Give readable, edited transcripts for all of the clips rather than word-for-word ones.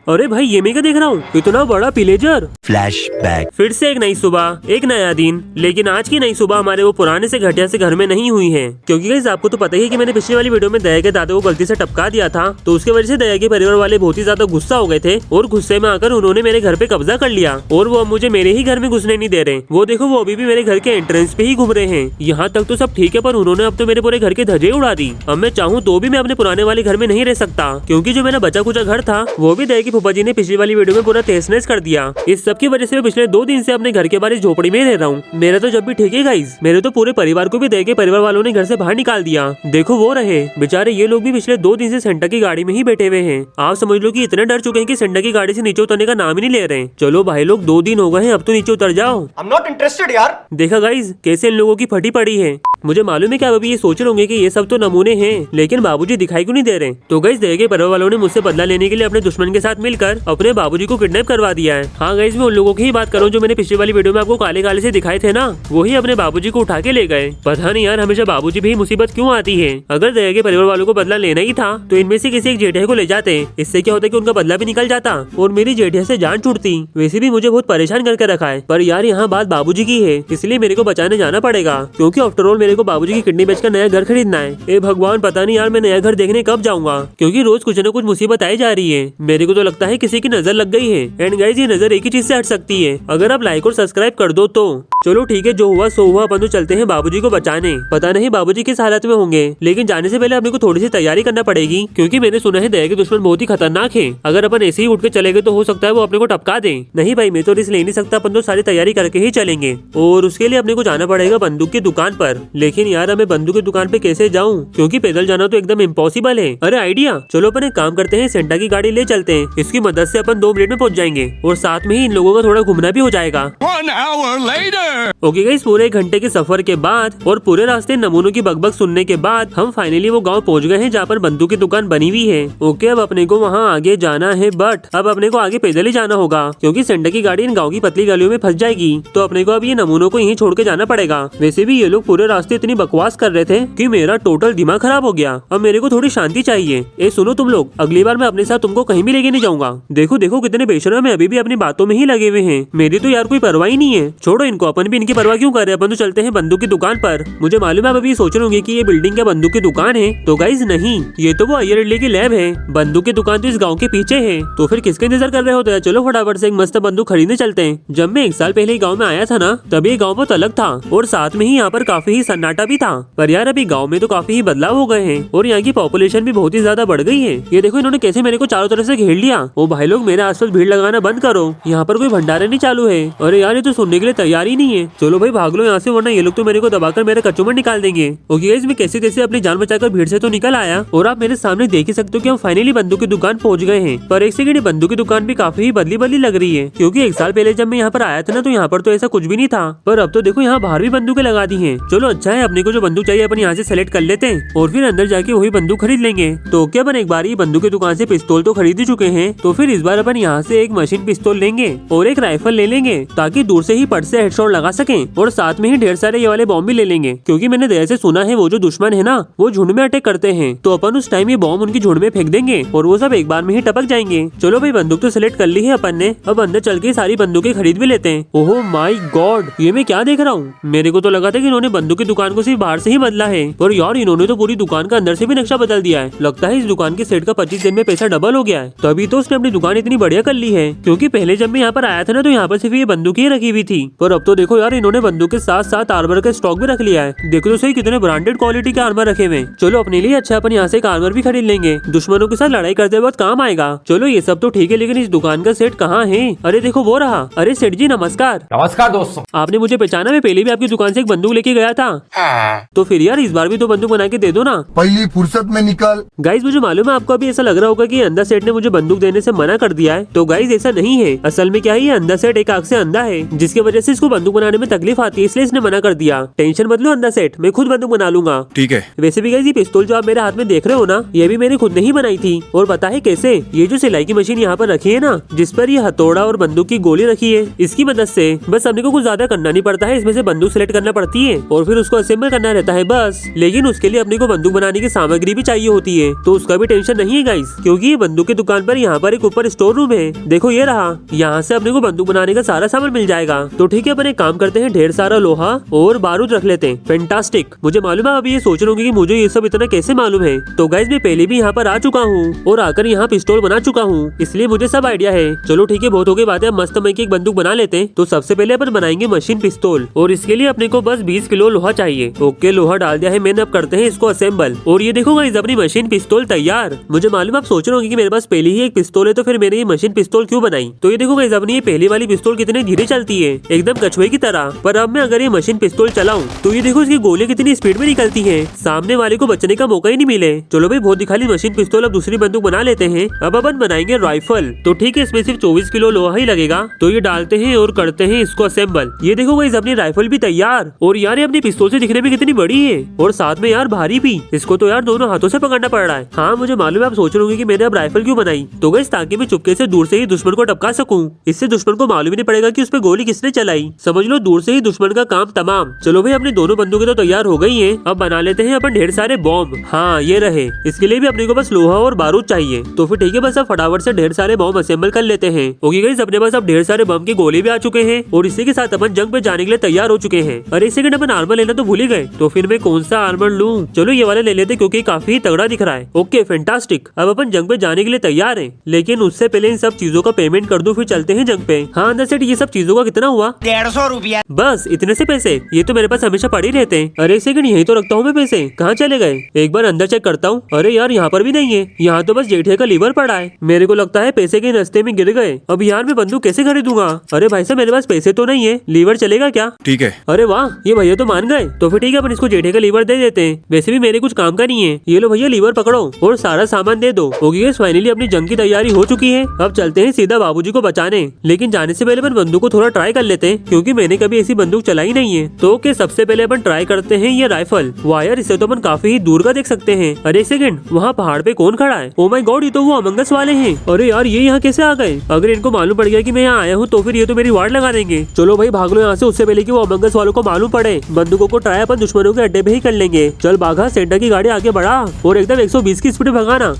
अरे भाई ये मैं क्या देख रहा हूँ, इतना बड़ा पिलेजर। फ्लैशबैक। फिर से एक नई सुबह, एक नया दिन। लेकिन आज की नई सुबह हमारे वो पुराने से घटिया से घर में नहीं हुई है, क्योंकि गाइस आपको तो पता ही है कि मैंने पिछली वाली वीडियो में दया के दादा को गलती से टपका दिया था। तो उसके वजह से दया के परिवार वाले बहुत ही ज्यादा गुस्सा हो गए थे और गुस्से में आकर उन्होंने मेरे घर पे कब्जा कर लिया और वो अब मुझे मेरे ही घर में घुसने नहीं दे रहे। वो देखो वो अभी भी मेरे घर के एंट्रेंस पे ही घूम रहे हैं। यहाँ तक तो सब ठीक है, पर उन्होंने अब तो मेरे पूरे घर के धज्जे उड़ा दी। अब मैं चाहूँ तो भी मैं अपने पुराने वाले घर में नहीं रह सकता, क्योंकि जो मेरा बचा कुचा घर था वो भी दया की फूफा जी ने पिछली वाली वीडियो में पूरा तहस नहस कर दिया। इस सब की वजह से मैं पिछले 2 दिन से अपने घर के बाहर इस झोपड़ी में रह रहा हूँ। मेरा तो जब भी ठीक है गाइस, मेरे तो पूरे परिवार को भी दया के परिवार वालों ने घर से बाहर निकाल दिया। देखो वो रहे बेचारे, ये लोग भी पिछले 2 दिन से सेंटा की गाड़ी में ही बैठे हुए हैं। आप समझ लो कि इतने डर चुके हैं कि सेंटा की गाड़ी से नीचे उतरने का नाम ही नहीं ले रहे। चलो भाई लोग 2 दिन हो गए हैं, अब तो नीचे उतर जाओ। I'm not interested यार। देखा गाइस कैसे इन लोगों की फटी पड़ी है। मुझे मालूम है कि आप अभी ये सोच रहे होंगे कि ये सब तो नमूने हैं, लेकिन बाबूजी दिखाई क्यों नहीं दे रहे। तो गाइस दया के परिवार वालों ने मुझसे बदला लेने के लिए अपने दुश्मन के साथ मिलकर अपने बाबूजी को किडनैप करवा दिया है। हाँ गाइस, मैं उन लोगों की ही बात कर रहा हूँ जो मैंने पिछली वाली वीडियो में आपको काले काले से दिखाए थे ना, वही अपने बाबूजी को उठा के ले गए। पता नहीं यार हमेशा बाबूजी भी मुसीबत क्यों आती है। अगर दया के परिवार वालों को बदला लेना ही था तो इनमें से किसी एक जेठिया को ले जाते, इससे क्या होता कि उनका बदला भी निकल जाता और मेरी जेठिया से जान छूटती। वैसे भी मुझे बहुत परेशान करके रखा है, पर यार यहाँ बात बाबूजी की है, इसलिए मेरे को बचाने जाना पड़ेगा, क्योंकि आफ्टर ऑल मेरे को बाबूजी की किडनी बेचकर नया घर खरीदना है। ए भगवान, पता नहीं यार मैं नया घर देखने कब जाऊंगा, क्योंकि रोज कुछ न कुछ मुसीबत आई जा रही है। मेरे को तो लगता है किसी की नजर लग गई है। एंड गाइस ये नजर एक ही चीज से हट सकती है, अगर आप लाइक और सब्सक्राइब कर दो तो। चलो ठीक है, जो हुआ सो हुआ, अपन तो चलते हैं बाबूजी को बचाने। पता नहीं बाबूजी किस हालत में होंगे, लेकिन जाने से पहले अपने को थोड़ी सी तैयारी करना पड़ेगी, क्योंकि मैंने सुना है दया के दुश्मन बहुत ही खतरनाक है। अगर अपन ऐसे ही उठ के चले गए तो हो सकता है वो अपने को टपका दे। नहीं भाई मैं तो रिस्क ले नहीं सकता, अपन तो सारी तैयारी करके ही चलेंगे और उसके लिए अपने को जाना पड़ेगा बंदूक की दुकान पर। लेकिन यार हमें बंदूक की दुकान पे कैसे जाऊँ, क्योंकि पैदल जाना तो एकदम इम्पॉसिबल है। अरे आइडिया, चलो अपन एक काम करते हैं, सेंटा की गाड़ी ले चलते हैं, इसकी मदद से अपन 2 मिनट में पहुँच जाएंगे और साथ में ही इन लोगों का थोड़ा घूमना भी हो जाएगा। 1 hour later। ओके गाइस, पूरे 1 घंटे के सफर के बाद और पूरे रास्ते नमूनों की बकबक सुनने के बाद हम फाइनली वो गांव पहुंच गए हैं जहाँ पर बंदूक की दुकान बनी हुई है। ओके, अब अपने को वहाँ आगे जाना है, बट अब अपने को आगे पैदल ही जाना होगा, क्योंकि सेंटा की गाड़ी इन गाँव की पतली गलियों में फंस जाएगी। तो अपने को अब ये नमूनों को यहीं छोड़ के जाना पड़ेगा। वैसे भी ये लोग पूरे रास्ते इतनी बकवास कर रहे थे कि मेरा टोटल दिमाग खराब हो गया। अब मेरे को थोड़ी शांति चाहिए। ए सुनो तुम लोग, अगली बार मैं अपने साथ तुमको कहीं भी लेके नहीं जाऊंगा। देखो देखो कितने बेशर्म है, अभी भी अपनी बातों में ही लगे हुए हैं। मेरी तो यार कोई परवाह ही नहीं है। छोड़ो इनको, अपन भी इनकी परवाह क्यों कर रहे हैं। अपन तो चलते हैं बंदूक की दुकान पर। मुझे मालूम है आप अभी सोच रहे होंगे कि ये बिल्डिंग क्या बंदूक की दुकान है, तो गाइस नहीं, ये तो वो अय्यर की लैब है। बंदूक की दुकान तो इस गाँव के पीछे है। तो फिर किसके इंतजार कर रहे होते हैं, चलो फटाफट से एक मस्त बंदूक खरीदने चलते हैं। जब मैं 1 साल पहले गाँव में आया था ना, तभी ये गाँव बहुत अलग था और साथ में ही यहाँ पर काफी ही सन्नाटा भी था। पर यार अभी गाँव में तो काफी ही बदलाव हो गए हैं और यहाँ की पॉपुलेशन भी बहुत ही ज्यादा बढ़ गई है। ये देखो इन्होंने कैसे मेरे को चारों तरफ से घेर लिया। ओ भाई लोग, मेरे आसपास भीड़ लगाना बंद करो, यहाँ पर कोई भंडारा नहीं चालू है। अरे यार ये तो सुनने के लिए तैयार ही नहीं है। चलो भाई भाग लो यहाँ से, वरना ये लोग तो मेरे को दबाकर मेरे कच्चों में निकाल देंगे। ओके गाइस, मैं कैसे कैसे अपनी जान बचाकर भीड़ से तो निकल आया और आप मेरे सामने देख ही सकते हो कि हम फाइनली बंदूक की दुकान पहुंच गए हैं। पर एक सेकंड, बंदूक की दुकान भी काफी बदली बदली लग रही है, क्योंकि 1 साल पहले जब मैं यहाँ पर आया था ना, तो यहाँ पर तो ऐसा कुछ भी नहीं था। पर अब तो देखो यहाँ बाहर भी बंदूकें लगा दी है। चलो अच्छा है, अपने को जो बंदूक चाहिए अपन यहाँ से सेलेक्ट कर लेते हैं और फिर अंदर जाके वही बंदूक खरीद लेंगे। तो क्या अपन एक बार ही बंदूक की दुकान से पिस्तौल तो खरीद ही चुके हैं, तो फिर इस बार अपन यहाँ से एक मशीन पिस्तौल लेंगे और एक राइफल ले लेंगे, ताकि दूर से ही पट से हेडशॉट लगा सकें और साथ में ही ढेर सारे ये वाले बॉम्ब भी ले लेंगे, क्योंकि मैंने दया से सुना है वो जो दुश्मन है ना, वो झुंड में अटैक करते हैं। तो अपन उस टाइम ये बॉम्ब उनकी झुंड में फेंक देंगे और वो सब एक बार में ही टपक जाएंगे। चलो भाई बंदूक तो सिलेक्ट कर ली है अपन ने, अब अंदर चल के सारी बंदूकें खरीद भी लेते हैं। ओहो माय गॉड, ये मैं क्या देख रहा हूँ। मेरे को तो लगा था कि इन्होंने बंदूक की दुकान को सिर्फ बाहर से ही बदला है, पर यार इन्होंने तो पूरी दुकान का अंदर से भी नक्शा बदल दिया है। लगता है इस दुकान के सेट का 25 दिन में पैसा डबल हो गया है, तभी तो उसने अपनी दुकान इतनी बढ़िया कर ली है। क्योंकि पहले जब मैं यहाँ पर आया था ना, तो यहाँ पर सिर्फ ये बंदूकें रखी हुई थी, पर अब तो देखो यार इन्होंने बंदूक के साथ साथ आर्मर का स्टॉक भी रख लिया है। देखो तो सही कितने ब्रांडेड क्वालिटी के आर्मर रखे हुए। चलो अपने लिए अच्छा, अपन यहाँ से एक आर्मर भी खरीद लेंगे, दुश्मनों के साथ लड़ाई करते वक्त काम आएगा। चलो ये सब तो ठीक है, लेकिन इस दुकान का सेट कहाँ है। अरे देखो वो रहा। अरे सेठ जी नमस्कार। नमस्कार दोस्तों। आपने मुझे पहचाना? मैं पहले भी आपकी दुकान से एक बंदूक लेके गया था। तो फिर यार इस बार भी तो बंदूक बना के दे दो ना। पहली फुर्सत में निकल। गाइस मुझे मालूम है आपको अभी ऐसा लग रहा होगा कि अंधा सेठ ने मुझे बंदूक देने से मना कर दिया है, तो गाइस ऐसा नहीं है। असल में क्या है, ये अंधा सेठ एक आंख से अंधा है, जिसकी वजह से इसको बंदूक बनाने में तकलीफ आती है, इसलिए इसने मना कर दिया। टेंशन मत लो अंधा सेठ, मैं खुद बंदूक बना लूंगा। ठीक है। वैसे भी गाइस ये पिस्तौल जो आप मेरे हाथ में देख रहे हो ना, ये भी मैंने खुद ने ही बनाई थी। और पता है कैसे? ये जो सिलाई की मशीन यहाँ पर रखी है ना, जिस पर ये हथौड़ा और बंदूक की गोली रखी है, इसकी मदद से बस अपने को कुछ ज्यादा करना नहीं पड़ता है। इसमें से बंदूक सिलेक्ट करना पड़ती है और फिर उसको इसको असेंबल करना रहता है बस। लेकिन उसके लिए अपने को बंदूक बनाने की सामग्री भी चाहिए होती है, तो उसका भी टेंशन नहीं है गाइस, क्योंकि ये बंदूक की दुकान पर यहाँ पर एक ऊपर स्टोर रूम है। देखो ये रहा, यहाँ से अपने को बंदूक बनाने का सारा सामान मिल जाएगा। तो ठीक है, अपन एक काम करते हैं, ढेर सारा लोहा और बारूद रख लेते हैं। फैंटास्टिक। मुझे मालूम है अभी ये सोच रहे होंगे कि मुझे ये सब इतना कैसे मालूम है। तो गाइस मैं पहले भी यहाँ पर आ चुका हूँ और आकर यहाँ पिस्तौल बना चुका हूँ, इसलिए मुझे सब आइडिया है। चलो ठीक है, बहुत हो गई बातें, अब मस्त मैं की एक बंदूक बना लेते हैं। तो सबसे पहले अपन बनाएंगे मशीन पिस्तौल, और इसके लिए अपने को बस 20 किलो लोहा चाहिए। ओके, लोहा डाल दिया है मैंने, अब करते हैं इसको असेंबल। और ये देखो गाइस, अपनी मशीन पिस्तौल तैयार। मुझे मालूम आप सोच रहे होंगे कि मेरे पास पहले ही एक पिस्तौल है, तो फिर मैंने ये मशीन पिस्तौल क्यों बनाई। तो ये देखो गाइस, अपनी ये पहली वाली पिस्तौल कितनी धीरे चलती है, एकदम कछुए की तरह। पर अब मैं अगर ये मशीन पिस्तौल चलाऊं तो ये देखो इसकी गोली कितनी स्पीड में निकलती है, सामने वाले को बचने का मौका ही नहीं मिले। चलो भाई बहुत दिखा ली मशीन पिस्तौल, अब दूसरी बंदूक बना लेते हैं। अब अपन बनाएंगे राइफल। तो ठीक है, इसमें सिर्फ 24 किलो लोहा ही लगेगा, तो ये डालते हैं और करते हैं इसको असेंबल। ये देखो गाइस, अपनी राइफल भी तैयार। और यार ये अपनी पिस्तौल से दिखने में कितनी बड़ी है, और साथ में यार भारी भी। इसको तो यार दोनों हाथों से पकड़ना पड़ रहा है। हाँ मुझे मालूम है, आप सोच रहे होंगे कि मैंने अब राइफल क्यों बनाई। तो गाइस ताकि मैं चुपके से दूर से ही दुश्मन को टपका सकूं, इससे दुश्मन को मालूम ही नहीं पड़ेगा कि उस पे गोली किसने चलाई। समझ लो दूर से ही दुश्मन का काम तमाम। चलो भाई अपनी दोनों बंदूकें तो तैयार हो गई हैं, अब बना लेते हैं अपन ढेर सारे बॉम्ब। हाँ ये रहे, इसके लिए भी अपने को बस लोहा और बारूद चाहिए। तो फिर ठीक है, बस अब फटाफट से ढेर सारे बॉम्ब असेंबल कर लेते हैं। ओके गाइस, अपने पास अब ढेर सारे बम के गोले भी आ चुके हैं, और इसी के साथ अपन जंग पे जाने के लिए तैयार हो चुके हैं। अरे एक सेकंड, अपन आर्मर लेना तो भूल ही गए। तो फिर मैं कौन सा आर्मर लूं? चलो ये वाला ले लेते, क्योंकि काफी तगड़ा दिख रहा है। ओके फैंटास्टिक, अब अपन जंग पे जाने के लिए तैयार हैं। लेकिन उससे पहले इन सब चीजों का पेमेंट कर दूं, फिर चलते हैं जंग पे। हाँ अंदर सेठ, ये सब चीजों का कितना हुआ? 150 रुपया। बस इतने से पैसे? ये तो मेरे पास हमेशा पड़े रहते हैं। अरे एक सेकंड, यही तो रखता हूँ मैं पैसे, कहाँ चले गए? एक बार अंदर चेक करता हूँ। अरे यार यहाँ पर भी नहीं है, यहाँ तो बस जेठे का लीवर पड़ा है। मेरे को लगता है पैसे के रास्ते में गिर गए। अब यार मैं बंदूक कैसे खरीदूंगा? अरे भाई साहब मेरे पास पैसे तो नहीं है, लीवर चलेगा क्या? ठीक है। अरे वाह, ये भैया तो मान गए। तो फिर ठीक है, अपन इसको जेठे का लीवर दे देते हैं। वैसे भी मेरे कुछ काम का नहीं है। ये लो भैया लीवर पकड़ो और सारा सामान दे दो। ओके फाइनली अपनी जंग की तैयारी हो चुकी है, अब चलते हैं सीधा बाबूजी को बचाने। लेकिन जाने से पहले अपन बंदूक को थोड़ा ट्राई कर लेते हैं, क्योंकि मैंने कभी ऐसी बंदूक चलाई नहीं है। तो ओके, सबसे पहले अपन ट्राई करते हैं ये राइफल। वायर, इसे तो अपन काफी ही दूर का देख सकते हैं। अरे एक सेकंड, वहाँ पहाड़ पे कौन खड़ा है? ओ माय गॉड, ये तो वो अमंगस वाले हैं। अरे यार ये यहाँ कैसे आ गए? अगर इनको मालूम पड़ गया कि मैं यहाँ आया हूँ तो फिर ये तो मेरी वार्ड लगा देंगे। चलो भाई भाग लो यहाँ से, उससे पहले कि वो अमंगस वालों को मालूम पड़े। बंदूकों को ट्राई अपन दुश्मनों के अड्डे पे ही कर लेंगे। चल भागा, सेंटर की गाड़ी आगे बढ़ा और एकदम 120 की स्पीड में भगाना।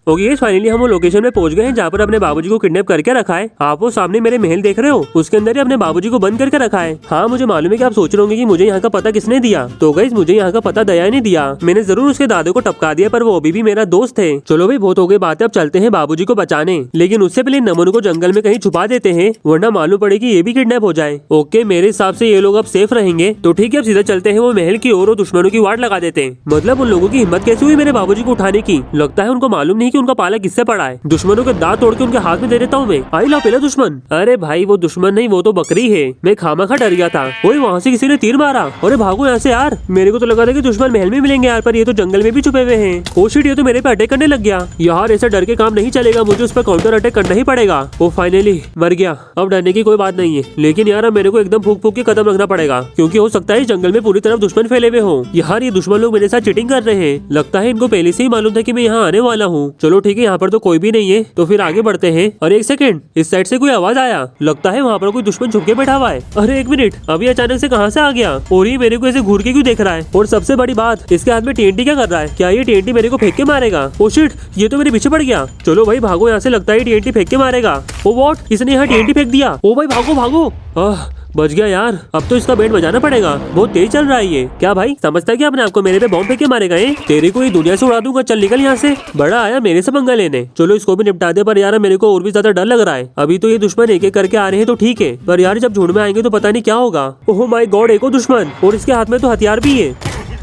ओके फाइनली हम वो लोकेशन में पहुंच गए हैं जहाँ पर अपने बाबूजी को किडनैप करके रखा है। आप वो सामने मेरे महल देख रहे हो, उसके अंदर ही अपने बाबूजी को बंद करके रखा है। हाँ मुझे मालूम है कि आप सोच रहे होंगे कि मुझे यहाँ का पता किसने दिया। तो गाइस मुझे यहाँ का पता दया नहीं दिया, मैंने जरूर उसके दादे को टपका दिया, पर वो अभी भी मेरा दोस्त है। चलो भाई बहुत हो गई बातें, अब चलते हैं बाबूजी को बचाने। लेकिन उससे पहले नमन को जंगल में कहीं छुपा देते हैं, वरना मालूम पड़े कि ये भी किडनैप हो जाए। ओके मेरे हिसाब से ये लोग अब सेफ रहेंगे। तो ठीक है, अब सीधा चलते हैं वो महल की ओर और दुश्मनों की वाट लगा देते हैं। मतलब उन लोगों की हिम्मत कैसे हुई मेरे बाबूजी को उठाने की? लगता है उनको मालूम नहीं कि उनका पाला किससे पड़ा है। दुश्मनों के दांत तोड़ के उनके हाथ में दे देता हूँ मैं। आई लो पहले दुश्मन। अरे भाई वो दुश्मन नहीं, वो तो बकरी है। मैं खामखा डर गया था। वही वहाँ से किसी ने तीर मारा। अरे भागो यहाँ से यार, मेरे को तो लगा था कि दुश्मन महल में मिलेंगे यार, पर ये तो जंगल में भी छुपे हुए हैं। ओ शिट, ये तो मेरे पे अटैक करने लग गया यार। ऐसा डर के काम नहीं चलेगा, मुझे उस पर काउंटर अटैक करना ही पड़ेगा। वो फाइनली मर गया। अब डरने की कोई बात नहीं है, लेकिन यार अब मेरे को एकदम फूक फूक के कदम रखना पड़ेगा, क्योंकि हो सकता है इस जंगल में पूरी तरफ दुश्मन फैले हुए हो। यार ये दुश्मन लोग मेरे साथ चीटिंग कर रहे हैं। लगता है इनको पहले से ही मालूम था कि मैं यहाँ आने वाला हूँ। चलो ठीक है, यहाँ पर तो कोई भी नहीं है, तो फिर आगे बढ़ते हैं। अरे एक सेकंड, इस साइड से कोई आवाज आया, लगता है वहाँ पर कोई दुश्मन छुप के बैठा हुआ है। अरे एक मिनट, अभी अचानक से कहाँ से आ गया और ये मेरे को ऐसे घूर के क्यों देख रहा है? और सबसे बड़ी बात, इसके हाथ में TNT क्या कर रहा है? क्या ये TNT मेरे को फेंक के मारेगा? ओ शिट, ये तो मेरे पीछे पड़ गया। चलो भाई भागो यहाँ से, लगता है TNT फेंक के मारेगा। ओ व्हाट, इसने यहाँ TNT फेंक दिया। ओ भाई भागो भागो, बच गया यार। अब तो इसका बैंड बजाना पड़ेगा, बहुत तेज चल रहा है ये। क्या भाई समझता है कि अपने आपको मेरे पे बॉम्ब फेंक के मारेगा? तेरे को ये दुनिया से उड़ा दूंगा, चल निकल यहाँ से। बड़ा आया मेरे से पंगा लेने। चलो इसको भी निपटा दे, पर यार मेरे को और भी ज्यादा डर लग रहा है। अभी तो ये दुश्मन एक एक करके आ रहे हैं तो ठीक है, पर यार जब झुंड में आएंगे तो पता नहीं क्या होगा। ओह माय गॉड, एक और दुश्मन, और इसके हाथ में तो हथियार भी है।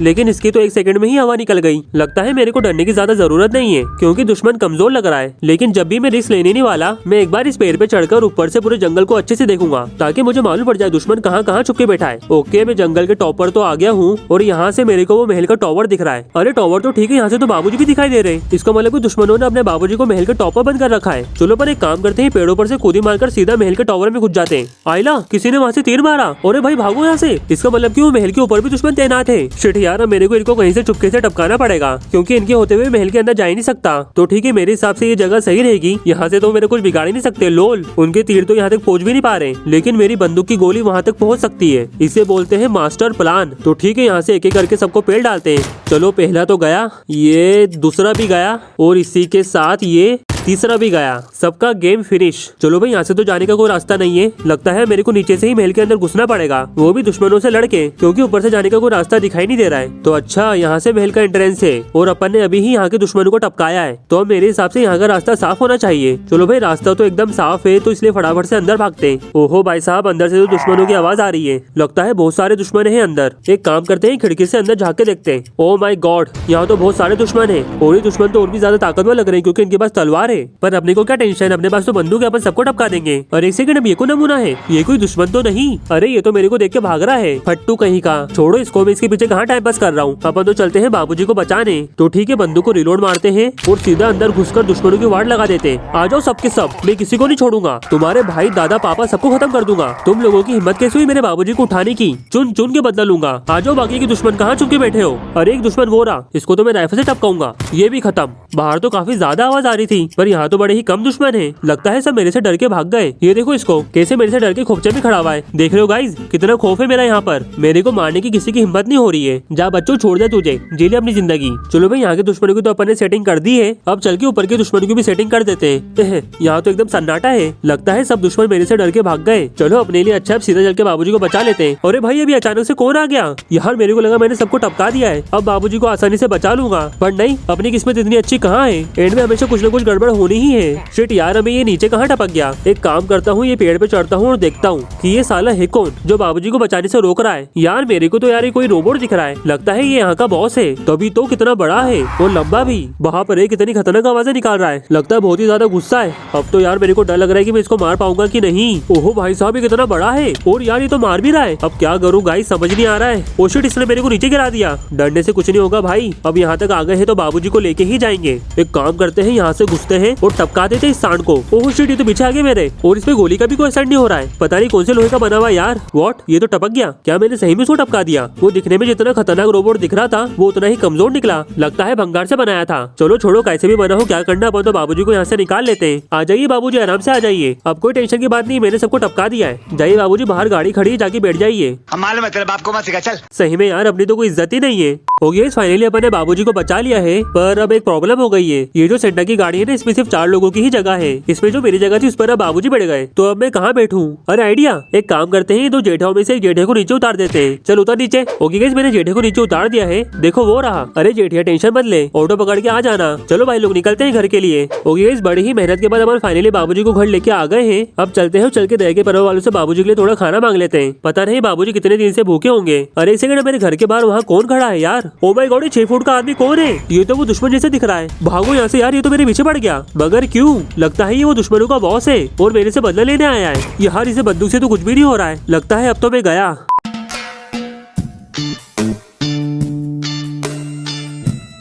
लेकिन इसकी तो एक सेकंड में ही हवा निकल गई। लगता है मेरे को डरने की ज्यादा जरूरत नहीं है, क्योंकि दुश्मन कमजोर लग रहा है। लेकिन जब भी मैं रिस्क लेने नहीं वाला, मैं एक बार इस पेड़ पे चढ़कर ऊपर से पूरे जंगल को अच्छे से देखूंगा, ताकि मुझे मालूम पड़ जाए दुश्मन कहाँ कहाँ छुप के बैठा है। ओके मैं जंगल के टॉप पर तो आ गया हूँ, और यहाँ से मेरे को वो महल का टॉवर दिख रहा है। अरे टॉवर तो ठीक है, यहाँ से तो बाबूजी भी दिखाई दे रहे हैं। इसका मतलब दुश्मनों ने अपने बाबूजी को महल के टॉप पर बंद कर रखा है। चलो पर एक काम करते हैं, पेड़ों पर से कूदी मारकर सीधा महल के टॉवर में घुस जाते हैं। आइला, किसी ने वहाँ से तीर मारा। अरे भाई भागो यहाँ से, इसका मतलब कि वो महल के ऊपर भी दुश्मन तैनात है। शिट यार, यार अब मेरे को इनको कहीं से चुपके से टपकाना पड़ेगा, क्योंकि इनके होते हुए महल के अंदर जा ही नहीं सकता। तो ठीक है, मेरे हिसाब से ये जगह सही रहेगी। यहाँ से तो मेरे कुछ बिगाड़ ही नहीं सकते। लोल, उनके तीर तो यहाँ तक पहुँच भी नहीं पा रहे, लेकिन मेरी बंदूक की गोली वहाँ तक पहुँच सकती है। इसे बोलते हैं मास्टर प्लान। तो ठीक है, यहाँ से एक एक करके सबको पेड़ डालते हैं। चलो, पहला तो गया, ये दूसरा भी गया, और इसी के साथ ये तीसरा भी गया। सबका गेम फिनिश। चलो भाई, यहाँ से तो जाने का कोई रास्ता नहीं है। लगता है मेरे को नीचे से ही महल के अंदर घुसना पड़ेगा, वो भी दुश्मनों से लड़के, क्योंकि ऊपर से जाने का कोई रास्ता दिखाई नहीं दे रहा है। तो अच्छा, यहाँ से महल का एंट्रेंस है और अपन ने अभी ही यहाँ के दुश्मनों को टपकाया है, तो अब मेरे हिसाब से यहाँ का रास्ता साफ होना चाहिए। चलो भाई, रास्ता तो एकदम साफ है, तो इसलिए फटाफट से अंदर भागते हैं। ओहो भाई साहब, अंदर से तो दुश्मनों की आवाज आ रही है। लगता है बहुत सारे दुश्मन है अंदर। एक काम करते हैं, खिड़की से अंदर झाँक के देखते हैं। ओ माई गॉड, यहाँ तो बहुत सारे दुश्मन है, और ये दुश्मन तो और भी ज्यादा ताकतवर लग रहे हैं, क्योंकि इनके पास तलवार है। पर अपने को क्या टेंशन, अपने पास तो बंदूक है, अपन सबको टपका देंगे। और एक सेकंड, अब ये को नमूना है, ये कोई दुश्मन तो नहीं? अरे ये तो मेरे को देख के भाग रहा है, फट्टू कहीं का। छोड़ो इसको, मैं इसके पीछे कहाँ टाइम पास कर रहा हूँ। अपन तो चलते हैं बाबूजी को बचाने। तो ठीक है, बंदूक को रिलोड मारते हैं और सीधा अंदर घुसकर दुश्मनों की वार्ड लगा देते हैं। आ जाओ सबके सब, मैं किसी को नहीं छोड़ूंगा। तुम्हारे भाई, दादा, पापा सबको खत्म कर दूंगा। तुम लोगों की हिम्मत कैसे हुई मेरे बाबूजी को उठाने की? चुन चुन के बदला लूंगा। आ जाओ, बाकी के दुश्मन कहाँ चुप के बैठे हो? अरे एक दुश्मन वो रहा, इसको तो मैं राइफल से टपकाऊंगा। ये भी खत्म। बाहर तो काफी ज्यादा आवाज आ रही थी, पर यहाँ तो बड़े ही कम दुश्मन है। लगता है सब मेरे से डर के भाग गए। ये देखो इसको, कैसे मेरे से डर के खोपचे में खड़ा हुआ है। देख रहे हो गाइस, कितना खौफ है मेरा यहाँ पर। मेरे को मारने की किसी की हिम्मत नहीं हो रही है। जा बच्चों, छोड़ दे तुझे, जी ले अपनी जिंदगी। चलो भाई, यहाँ के दुश्मनों की तो अपन ने सेटिंग कर दी है, अब चल के ऊपर के दुश्मनों की भी सेटिंग कर देते हैं। यहाँ तो एकदम सन्नाटा है, लगता है सब दुश्मन मेरे से डर के भाग गए। चलो अपने लिए अच्छा, अब सीधा चल के बाबूजी को बचा लेते हैं। अरे भाई, अभी अचानक से कौन आ गया यार? मेरे को लगा मैंने सबको टपका दिया है, अब बाबूजी को आसानी से बचा लूंगा, पर नहीं, अपनी किस्मत इतनी अच्छी कहाँ है। एंड में हमेशा कुछ न कुछ गड़बड़ होनी ही है। शिट यार, हमें ये नीचे कहाँ टपक गया। एक काम करता हूँ, ये पेड़ पे चढ़ता हूँ और देखता हूँ कि ये साला है कौन जो बाबूजी को बचाने से रोक रहा है। यार मेरे को तो यार ये कोई रोबोट दिख रहा है, लगता है ये यहाँ का बॉस है। तभी तो कितना बड़ा है और लंबा भी, वहाँ पर कितनी खतरनाक आवाजें निकाल रहा है, लगता है बहुत ही ज्यादा गुस्सा है। अब तो यार मेरे को डर लग रहा है कि मैं इसको मार पाऊंगा कि नहीं। ओहो भाई साहब, ये कितना बड़ा है, और यार ये तो मार भी रहा है। अब क्या करूँ गाइस, समझ नहीं आ रहा है। ओ शिट, इसने मेरे को नीचे गिरा दिया। डरने से कुछ नहीं होगा भाई, अब यहाँ तक आ गए हैं तो बाबूजी को लेके ही जाएंगे। एक काम करते हैं, यहाँ से घुसते हैं और टपका देते हैं इस सांड को। ओह शिट, ये तो पीछे आ गए मेरे, और इसमें गोली का भी कोई असर नहीं हो रहा है। पता नहीं कौन से लोहे का बना हुआ यार। व्हाट, ये तो टपक गया। क्या मैंने सही में उसको टपका दिया? वो दिखने में जितना खतरनाक रोबोट दिख रहा था, वो उतना ही कमजोर निकला। लगता है भंगार से बनाया था। चलो छोड़ो, कैसे भी बना हो, क्या करना, अपन तो बाबूजी को यहाँ से निकाल लेते हैं। आ जाइए बाबूजी, आराम से आ जाइए, अब कोई टेंशन की बात नहीं, मैंने सबको टपका दिया है। जाइए बाबूजी, बाहर गाड़ी खड़ी है, जाके बैठ जाइए। मालूम है तेरे बाप को मत सिखा, चल। सही में यार, अपनी तो कोई इज्जत ही नहीं है। हो गया, फाइनली अपन ने बाबूजी को बचा लिया है, पर अब एक प्रॉब्लम हो गई है। ये जो सेंटा की गाड़ी है ना, इसमें सिर्फ 4 लोगों की ही जगह है। इसमें जो मेरी जगह थी उस पर अब बाबूजी बैठ गए, तो अब मैं कहाँ बैठूं? अरे आइडिया, एक काम करते हैं, 2 जेठों में से एक जेठे को नीचे उतार देते हैं। चल उतर नीचे। ओके गाइस, मैंने जेठे को नीचे उतार दिया है, देखो वो रहा। अरे जेठिया टेंशन मत ले, ऑटो पकड़ के आ जाना। चलो भाई लोग निकलते हैं घर के लिए। ओके गाइस, बड़ी ही मेहनत के बाद अपन फाइनली बाबूजी को घर लेके आ गए हैं। अब चलते हैं, चल के दया के पर्व वालों से बाबूजी के लिए थोड़ा खाना मांग लेते हैं। पता नहीं बाबूजी कितने दिन से भूखे होंगे। अरे इसे मेरे घर के बाहर वहाँ कौन खड़ा है यार? ओ माय गॉड, 6 फुट का आदमी कौन है? ये तो वो दुश्मन जैसे दिख रहा है। भागो यहाँ से यार, ये तो मेरे पीछे पड़ गया। मगर क्यों? लगता है ये वो दुश्मनों का बॉस है और मेरे से बदला लेने आया है। यार इसे बंदूक से तो कुछ भी नहीं हो रहा है, लगता है अब तो मैं गया।